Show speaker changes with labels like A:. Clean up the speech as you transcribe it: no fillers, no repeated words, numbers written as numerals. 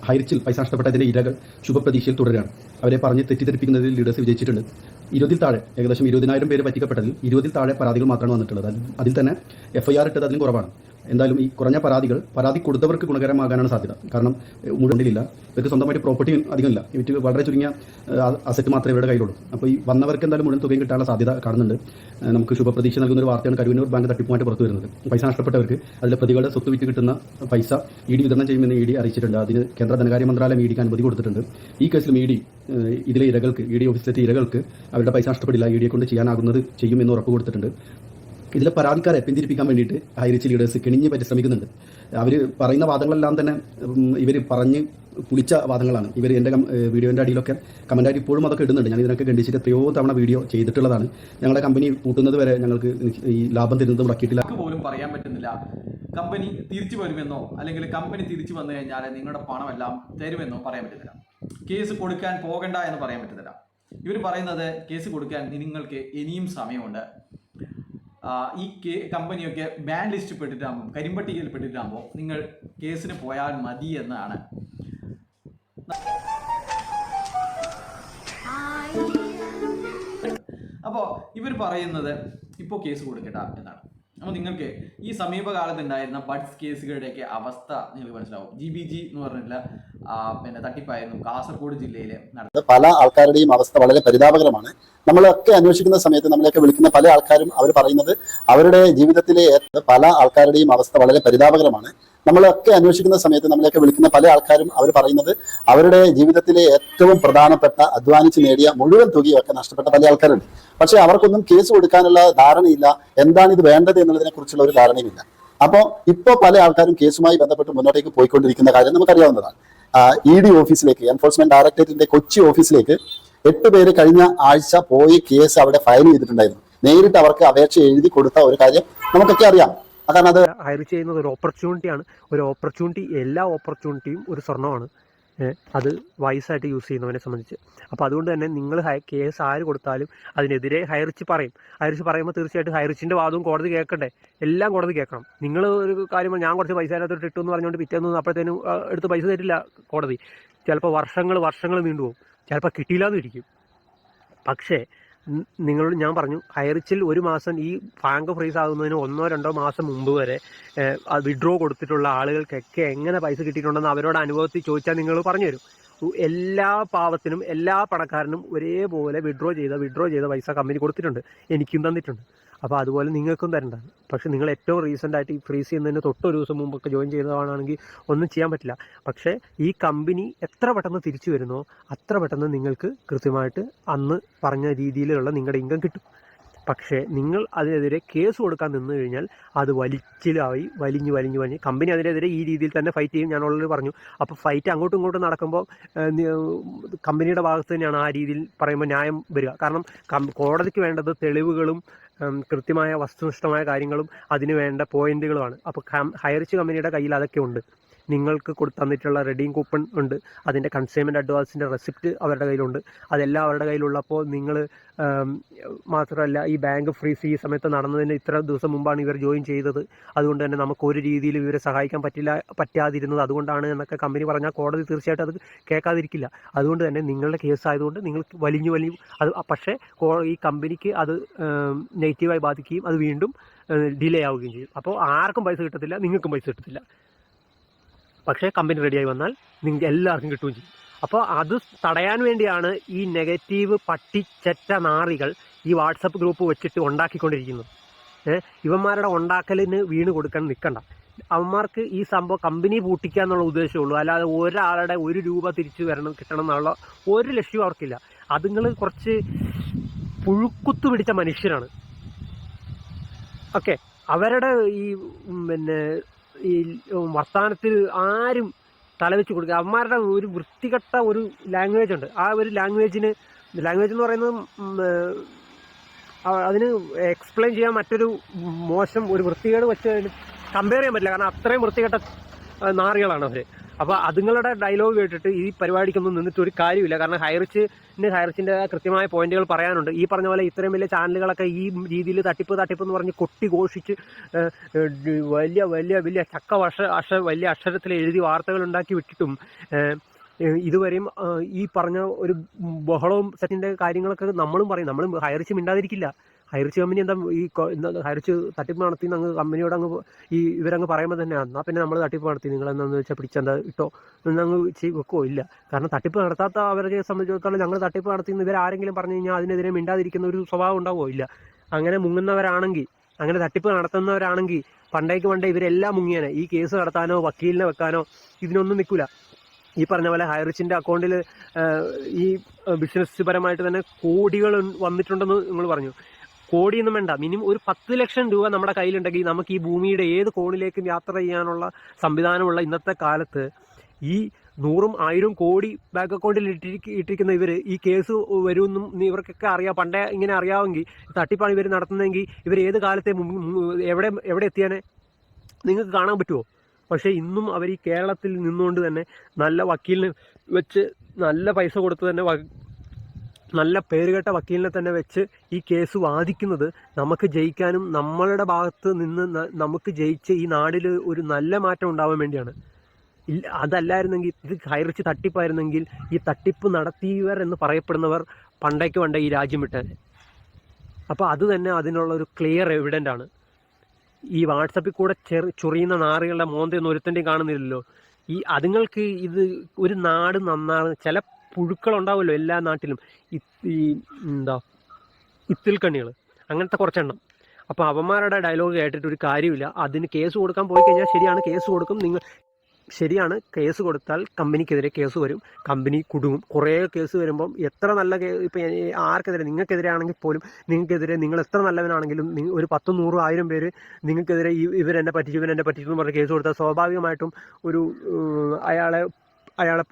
A: ഹൈറിച്ചിൽ പൈസ നഷ്ടപ്പെട്ടതിൻ്റെ ഇരകൾ ശുഭപ്രതീക്ഷയിൽ തുടരുകയാണ്. അവരെ പറഞ്ഞ് തെറ്റിദ്ധരിപ്പിക്കുന്നതിൽ ലീഡേഴ്സ് വിജയിച്ചിട്ടുണ്ട്. 20-ൽ താഴെ ഏകദേശം 20,000 പേര് പറ്റിക്കപ്പെട്ടതിൽ 20-ൽ താഴെ പരാതികൾ മാത്രമാണ് വന്നിട്ടുള്ളത്. അതിൽ തന്നെ FIR ഇട്ടത് അതിലും കുറവാണ്. എന്തായാലും ഈ കുറഞ്ഞ പരാതി കൊടുത്തവർക്ക് ഗുണകരമാകാനാണ് സാധ്യത. കാരണം മുഴുവനില്ല, ഇവർക്ക് സ്വന്തമായിട്ട് പ്രോപ്പർട്ടി അധികമില്ല, ഇവർക്ക് വളരെ ചുരുങ്ങിയ അസറ്റ് മാത്രമേ ഇവരുടെ കയ്യിലുള്ളൂ. അപ്പോൾ ഈ വന്നവർക്ക് എന്തായാലും മുഴുവൻ തുകയും കിട്ടാനുള്ള സാധ്യത കാണുന്നുണ്ട്. നമുക്ക് ശുഭപ്രതീക്ഷ നൽകുന്ന ഒരു വാർത്തയാണ് കരുവന്നൂർ ബാങ്ക് തട്ടിപ്പുമായിട്ട് പുറത്തു വരുന്നത്. പൈസ നഷ്ടപ്പെട്ടവർക്ക് അതിലെ പ്രതികളുടെ സ്വത്ത് വിറ്റ് കിട്ടുന്ന പൈസ ED വിതരണം ചെയ്യുമെന്ന് ED അറിയിച്ചിട്ടുണ്ട്. അതിന് കേന്ദ്ര ധനകാര്യ മന്ത്രാലയം EDക്ക് അനുമതി കൊടുത്തിട്ടുണ്ട്. ഈ കേസിലും ED ഇതിലെ ഇരകൾക്ക്, ED ഓഫീസിലെത്തിയ ഇരകൾക്ക് അവരുടെ പൈസ നഷ്ടപ്പെടില്ല, EDയെ കൊണ്ട് ചെയ്യാനാകുന്നത് ചെയ്യുമെന്ന് ഉറപ്പ് കൊടുത്തിട്ടുണ്ട്. ഇതിലെ പരാതിക്കാരെ പിന്തിരിപ്പിക്കാൻ വേണ്ടിയിട്ട് ഹൈറിച്ച് ലീഡേഴ്സ് കിണിഞ്ഞ് പരിശ്രമിക്കുന്നുണ്ട്. അവർ പറയുന്ന വാദങ്ങളെല്ലാം തന്നെ ഇവർ പറഞ്ഞ് പുളിച്ച വാദങ്ങളാണ്. ഇവർ എൻ്റെ വീഡിയോൻ്റെ അടിയിലൊക്കെ കമൻറ്റായിട്ട് ഇപ്പോഴും അതൊക്കെ ഇടുന്നുണ്ട്. ഞാൻ ഇതിനൊക്കെ ഖണ്ഡിച്ചിട്ട് എത്രയോ തവണ വീഡിയോ ചെയ്തിട്ടുള്ളതാണ്. ഞങ്ങളുടെ കമ്പനി പൂട്ടുന്നത് വരെ ഞങ്ങൾക്ക് ഈ ലാഭം തരുന്നത് മുടക്കിയിട്ടില്ല
B: പോലും പറയാൻ പറ്റുന്നില്ല. കമ്പനി തിരിച്ചു വരുമെന്നോ അല്ലെങ്കിൽ കമ്പനി തിരിച്ചു വന്നു കഴിഞ്ഞാൽ നിങ്ങളുടെ പണമെല്ലാം തരുമെന്നോ പറയാൻ പറ്റുന്നില്ല. കേസ് കൊടുക്കാൻ പോകണ്ട എന്ന് പറയാൻ പറ്റുന്നില്ല. ഇവർ പറയുന്നത് കേസ് കൊടുക്കാൻ നിങ്ങൾക്ക് ഇനിയും സമയമുണ്ട്. ഈ കമ്പനിയൊക്കെ ബാൻ ലിസ്റ്റ് പെട്ടിട്ടാകുമ്പോൾ, കരിമ്പട്ടികയിൽ പെട്ടിട്ടാകുമ്പോൾ നിങ്ങൾ കേസിന് പോയാൽ മതി എന്നാണ്. അപ്പോൾ ഇവർ പറയുന്നത് ഇപ്പോൾ കേസ് കൊടുക്കട്ട എന്നാണ്. അപ്പോൾ നിങ്ങൾക്ക് ഈ സമീപകാലത്തുണ്ടായിരുന്ന ബഡ്സ് കേസുകളുടെയൊക്കെ അവസ്ഥ നിങ്ങൾക്ക് മനസ്സിലാവും. GBG എന്ന് പറഞ്ഞിട്ടുള്ള തട്ടിപ്പായിരുന്നു കാസർഗോഡ് ജില്ലയിൽ നടന്നത്.
C: പല ആൾക്കാരുടെയും അവസ്ഥ വളരെ പരിതാപകരമാണ്. നമ്മളൊക്കെ അന്വേഷിക്കുന്ന സമയത്ത് നമ്മളെയൊക്കെ വിളിക്കുന്ന പല ആൾക്കാരും അവർ പറയുന്നത് അവരുടെ ജീവിതത്തിലെ പല ആൾക്കാരുടെയും അവസ്ഥ വളരെ പരിതാപകരമാണ്. നമ്മളൊക്കെ അന്വേഷിക്കുന്ന സമയത്ത് നമ്മളെയൊക്കെ വിളിക്കുന്ന പല ആൾക്കാരും അവർ പറയുന്നത് അവരുടെ ജീവിതത്തിലെ ഏറ്റവും പ്രധാനപ്പെട്ട അധ്വാനിച്ച് നേടിയ മുഴുവൻ തുകയൊക്കെ നഷ്ടപ്പെട്ട പല ആൾക്കാരുണ്ട്. പക്ഷെ അവർക്കൊന്നും കേസ് കൊടുക്കാനുള്ള ധാരണയില്ല, എന്താണ് ഇത് വേണ്ടത് എന്നുള്ളതിനെ കുറിച്ചുള്ള ഒരു ധാരണയുമില്ല. അപ്പോൾ ഇപ്പോൾ പല ആൾക്കാരും കേസുമായി ബന്ധപ്പെട്ട് മുന്നോട്ടേക്ക് പോയിക്കൊണ്ടിരിക്കുന്ന കാര്യം നമുക്കറിയാവുന്നതാണ്. ED ഓഫീസിലേക്ക്, എൻഫോഴ്സ്മെന്റ് ഡയറക്ടറേറ്റിന്റെ കൊച്ചി ഓഫീസിലേക്ക് 8 പേര് കഴിഞ്ഞ ആഴ്ച പോയി കേസ് അവിടെ ഫയൽ ചെയ്തിട്ടുണ്ടായിരുന്നു. നേരിട്ട് അവർക്ക് അപേക്ഷ എഴുതി കൊടുത്ത ഒരു കാര്യം നമുക്കൊക്കെ അറിയാം. കാരണം അത്
D: ഹയർ ചെയ്യുന്നത് ഒരു ഓപ്പർച്യൂണിറ്റിയാണ്. ഒരു ഓപ്പർച്യൂണിറ്റി, എല്ലാ ഓപ്പർച്യൂണിറ്റിയും ഒരു സ്വർണ്ണമാണ്. അത് വൈസായിട്ട് യൂസ് ചെയ്യുന്നവനെ സംബന്ധിച്ച്. അപ്പോൾ അതുകൊണ്ട് തന്നെ നിങ്ങൾ കേസ് ആര് കൊടുത്താലും അതിനെതിരെ ഹൈറിച്ച് പറയും. ഹൈറിച്ച് പറയുമ്പോൾ തീർച്ചയായിട്ടും ഹൈറിച്ചിൻ്റെ വാദവും കോടതി കേൾക്കണ്ടേ, എല്ലാം കോടതി കേൾക്കണം. നിങ്ങൾ ഒരു കാര്യം ഞാൻ കുറച്ച് പൈസ അതിനകത്തോട്ട് ഇട്ടു എന്ന് പറഞ്ഞുകൊണ്ട് പിറ്റേന്ന് അപ്പോഴത്തേനും എടുത്ത് പൈസ തരില്ല കോടതി. ചിലപ്പോൾ വർഷങ്ങൾ നീണ്ടുപോകും, ചിലപ്പോൾ കിട്ടിയില്ലാന്ന് ഇരിക്കും. പക്ഷേ നിങ്ങളോട് ഞാൻ പറഞ്ഞു, ഹൈറിച്ചിൽ ഒരു മാസം ഈ ബാങ്ക് ഫ്രീസ് ആകുന്നതിന് 1-2 മാസം മുമ്പ് വരെ വിഡ്രോ കൊടുത്തിട്ടുള്ള ആളുകൾക്കൊക്കെ എങ്ങനെ പൈസ കിട്ടിയിട്ടുണ്ടെന്ന് അവരോട് അനുഭവത്തിൽ ചോദിച്ചാൽ നിങ്ങൾ പറഞ്ഞു തരും. എല്ലാ പാവത്തിനും എല്ലാ പണക്കാരനും ഒരേപോലെ വിഡ്രോ ചെയ്ത പൈസ കമ്പനി കൊടുത്തിട്ടുണ്ട്, എനിക്കും തന്നിട്ടുണ്ട്. അപ്പോൾ അതുപോലെ നിങ്ങൾക്കും തരേണ്ടതാണ്. പക്ഷേ നിങ്ങൾ ഏറ്റവും റീസെൻ്റായിട്ട് ഈ ഫ്രീസ് ചെയ്യുന്നതിന് തൊട്ടൊരു ദിവസം മുമ്പൊക്കെ ജോയിൻ ചെയ്തതാണെങ്കിൽ ഒന്നും ചെയ്യാൻ പറ്റില്ല. പക്ഷേ ഈ കമ്പനി എത്ര പെട്ടെന്ന് തിരിച്ചു വരുന്നോ അത്ര പെട്ടെന്ന് നിങ്ങൾക്ക് കൃത്യമായിട്ട് അന്ന് പറഞ്ഞ രീതിയിലുള്ള നിങ്ങളുടെ ഇൻകം കിട്ടും. പക്ഷേ നിങ്ങൾ അതിനെതിരെ കേസ് കൊടുക്കാൻ നിന്ന് കഴിഞ്ഞാൽ അത് വലിഞ്ഞ് കമ്പനി അതിനെതിരെ ഈ രീതിയിൽ തന്നെ ഫൈറ്റ് ചെയ്യും. ഞാൻ ഓൾറെഡി പറഞ്ഞു. അപ്പോൾ ഫൈറ്റ് അങ്ങോട്ടും ഇങ്ങോട്ടും നടക്കുമ്പോൾ കമ്പനിയുടെ ഭാഗത്ത് തന്നെയാണ് ആ രീതിയിൽ പറയുമ്പോൾ ന്യായം വരിക. കാരണം കോടതിക്ക് വേണ്ടത് തെളിവുകളും കൃത്യമായ വസ്തുനിഷ്ഠമായ കാര്യങ്ങളും അതിന് വേണ്ട പോയിന്റുകളുമാണ്. അപ്പോൾ ഹൈറിച്ച് കമ്പനിയുടെ കയ്യിൽ അതൊക്കെ ഉണ്ട്. നിങ്ങൾക്ക് തന്നിട്ടുള്ള റെഡീം കൂപ്പൺ ഉണ്ട്, അതിൻ്റെ കൺസ്യൂമർ അഡ്വാൻസിൻ്റെ റെസിപ്റ്റ് അവരുടെ കയ്യിലുണ്ട്. അതെല്ലാം അവരുടെ കയ്യിലുള്ളപ്പോൾ നിങ്ങൾ മാത്രമല്ല, ഈ ബാങ്ക് ഫ്രീസ് ഈ സമയത്ത് നടന്നതിന് ഇത്ര ദിവസം മുമ്പാണ് ഇവർ ജോയിൻ ചെയ്തത്. അതുകൊണ്ട് തന്നെ നമുക്ക് ഒരു രീതിയിൽ ഇവരെ സഹായിക്കാൻ പറ്റാതിരുന്നത് അതുകൊണ്ടാണ് എന്നൊക്കെ കമ്പനി പറഞ്ഞാൽ കോടതി തീർച്ചയായിട്ടും അത് കേൾക്കാതിരിക്കില്ല. അതുകൊണ്ട് തന്നെ നിങ്ങളുടെ കേസ് ആയതുകൊണ്ട് നിങ്ങൾ വലിഞ്ഞു അത്, പക്ഷേ ഈ കമ്പനിക്ക് അത് നെഗറ്റീവായി ബാധിക്കുകയും അത് വീണ്ടും ഡിലേ ആവുകയും ചെയ്യും. അപ്പോൾ ആർക്കും പൈസ കിട്ടത്തില്ല, നിങ്ങൾക്കും പൈസ കിട്ടത്തില്ല. പക്ഷേ കമ്പനി റെഡിയായി വന്നാൽ നിങ്ങൾക്ക് എല്ലാവർക്കും കിട്ടുകയും ചെയ്യും. അപ്പോൾ അത് തടയാൻ വേണ്ടിയാണ് ഈ നെഗറ്റീവ് പട്ടിച്ചെറ്റ നാറികൾ ഈ വാട്സപ്പ് ഗ്രൂപ്പ് വെച്ചിട്ട് ഉണ്ടാക്കിക്കൊണ്ടിരിക്കുന്നത്. ഇവന്മാരുടെ ഉണ്ടാക്കലിന് വീണ് കൊടുക്കാൻ നിൽക്കണ്ട. അവന്മാർക്ക് ഈ സംഭവം കമ്പനി പൂട്ടിക്കുക എന്നുള്ള ഉദ്ദേശമുള്ളൂ, അല്ലാതെ ഒരാളുടെ 1 രൂപ തിരിച്ചു കിട്ടണം എന്നുള്ള ഒരു ലക്ഷ്യവും അവർക്കില്ല. അതുങ്ങൾ കുറച്ച് പുഴുക്കുത്തു പിടിച്ച മനുഷ്യരാണ്. ഓക്കെ, അവരുടെ ഈ ഈ വർത്തമാനത്തിൽ ആരും തലവെച്ച് കൊടുക്കുക. അവന്മാരുടെ ഒരു വൃത്തികെട്ട ഒരു ലാംഗ്വേജ് ഉണ്ട്. ആ ഒരു ലാംഗ്വേജ് എന്ന് പറയുന്നത് അതിന് എക്സ്പ്ലെയിൻ ചെയ്യാൻ മറ്റൊരു മോശം ഒരു വൃത്തികേട് വെച്ച് കമ്പയർ ചെയ്യാൻ പറ്റില്ല. കാരണം അത്രയും വൃത്തികെട്ട നാറികളാണ് അവർ. അപ്പോൾ അതുങ്ങളുടെ ഡയലോഗ് കേട്ടിട്ട് ഈ പരിപാടിക്കൊന്നും നിന്നിട്ട് ഒരു കാര്യമില്ല. കാരണം ഹൈറിച്ചിൻ്റെ കൃത്യമായ പോയിന്റുകൾ പറയാനുണ്ട്. ഈ പറഞ്ഞ പോലെ ഇത്രയും വലിയ ചാനലുകളൊക്കെ ഈ രീതിയിൽ തട്ടിപ്പ് എന്ന് പറഞ്ഞ് കൊട്ടി ഘോഷിച്ച് വലിയ വലിയ വലിയ വലിയ അക്ഷരത്തിൽ എഴുതി വാർത്തകൾ ഉണ്ടാക്കി വിട്ടിട്ടും ഇതുവരെയും ഈ പറഞ്ഞ ഒരു ബഹളവും സെറ്റിൻ്റെ കാര്യങ്ങളൊക്കെ നമ്മളും പറയും. നമ്മളും ഹൈറിച്ച് മിണ്ടാതിരിക്കില്ല. ഹൈറിച്ച് കമ്പനി ഹൈറിച്ച് തട്ടിപ്പ് നടത്തി അങ്ങ് കമ്പനിയോട് ഇവരങ്ങ് പറയുമ്പോൾ തന്നെ എന്നാൽ പിന്നെ നമ്മൾ തട്ടിപ്പ് നടത്തി, നിങ്ങൾ എന്താണെന്ന് വെച്ചാൽ പിടിച്ചെന്താ ഇട്ടോ എന്നങ്ങ് വെക്കുമോ? ഇല്ല. കാരണം തട്ടിപ്പ് നടത്താത്ത അവരെ സംബന്ധിച്ചിടത്തോളം ഞങ്ങൾ തട്ടിപ്പ് നടത്തിയെന്ന് ഇവരാരെങ്കിലും പറഞ്ഞു കഴിഞ്ഞാൽ അതിനെതിരെ മിണ്ടാതിരിക്കുന്ന ഒരു സ്വഭാവം ഉണ്ടാവുമോ? ഇല്ല. അങ്ങനെ മുങ്ങുന്നവരാണെങ്കിൽ, അങ്ങനെ തട്ടിപ്പ് നടത്തുന്നവരാണെങ്കിൽ പണ്ടേ ഇവരെല്ലാം മുങ്ങിയാനെ. ഈ കേസ് നടത്താനോ വക്കീലിനെ വെക്കാനോ ഇതിനൊന്നും നിൽക്കില്ല. ഈ പറഞ്ഞ പോലെ ഹൈറിച്ചിൻ്റെ അക്കൗണ്ടിൽ ഈ ബിസിനസ് പരമായിട്ട് തന്നെ കോടികൾ വന്നിട്ടുണ്ടെന്ന് നിങ്ങൾ പറഞ്ഞു. കോടിയൊന്നും വേണ്ട, മിനിമം ഒരു 10 ലക്ഷം രൂപ നമ്മുടെ കയ്യിലുണ്ടെങ്കിൽ നമുക്ക് ഈ ഭൂമിയുടെ ഏത് കോണിലേക്കും യാത്ര ചെയ്യാനുള്ള സംവിധാനമുള്ള ഇന്നത്തെ കാലത്ത് ഈ 100-1000 കോടി ബാങ്ക് അക്കൗണ്ടിൽ ഇട്ടിരിക്കുന്ന ഇവർ ഈ കേസ് വരുമെന്നും ഇവർക്കൊക്കെ അറിയാം. പണ്ടേ ഇങ്ങനെ അറിയാമെങ്കിൽ തട്ടിപ്പാണ് ഇവർ നടത്തുന്നതെങ്കിൽ ഇവർ ഏത് കാലത്തെ എവിടെ എത്തിയാനെ നിങ്ങൾക്ക് കാണാൻ പറ്റുമോ? പക്ഷേ ഇന്നും അവർ ഈ കേരളത്തിൽ നിന്നുകൊണ്ട് തന്നെ നല്ല വക്കീലിനെ വെച്ച് നല്ല പൈസ കൊടുത്ത് തന്നെ നല്ല പേരുകെട്ട വക്കീലിനെ തന്നെ വെച്ച് ഈ കേസ് വാദിക്കുന്നത് നമുക്ക് ജയിക്കാനും നമ്മളുടെ ഭാഗത്ത് നിന്ന് നമുക്ക് ജയിച്ച് ഈ നാടിൽ ഒരു നല്ല മാറ്റം ഉണ്ടാവാൻ വേണ്ടിയാണ്. അതല്ലായിരുന്നെങ്കിൽ, ഇത് ഹൈറിച്ച് തട്ടിപ്പായിരുന്നെങ്കിൽ ഈ തട്ടിപ്പ് നടത്തിയവർ എന്ന് പറയപ്പെടുന്നവർ പണ്ടേ ഈ രാജ്യം വിട്ടാനെ. അപ്പോൾ അത് തന്നെ അതിനുള്ള ഒരു ക്ലിയർ എവിഡൻ്റ് ആണ്. ഈ വാട്സപ്പിൽ കൂടെ ചൊറിയുന്ന നാറുകളുടെ മോന്തൊന്നും ഒരുത്തൻ്റെയും കാണുന്നില്ലല്ലോ. അതുങ്ങൾക്ക് ഇത് ഒരു നാട് നന്നാണ്. ചില പുഴുക്കളുണ്ടാവുമല്ലോ എല്ലാ നാട്ടിലും, ഇത്തിൽക്കണ്ണികൾ, അങ്ങനത്തെ കുറച്ചെണ്ണം. അപ്പോൾ അവന്മാരുടെ ഡയലോഗ് കേട്ടിട്ട് ഒരു കാര്യമില്ല. അതിന് കേസ് കൊടുക്കാൻ പോയി കഴിഞ്ഞാൽ ശരിയാണ്, കേസ് കൊടുക്കും. ശരിയാണ്, കേസ് കൊടുത്താൽ കമ്പനിക്കെതിരെ കേസ് വരും, കമ്പനി കുടുങ്ങും. കുറേ കേസ് വരുമ്പം എത്ര നല്ല ഇപ്പം ആർക്കെതിരെ, നിങ്ങൾക്കെതിരെ ആണെങ്കിൽ പോലും, നിങ്ങൾ എത്ര നല്ലവനാണെങ്കിലും ഒരു 10, 100, 1000 പേര് നിങ്ങൾക്കെതിരെ ഇവരെന്നെ പറ്റിച്ചു എന്ന് പറഞ്ഞ് കേസ് കൊടുത്താൽ സ്വാഭാവികമായിട്ടും അയാളെ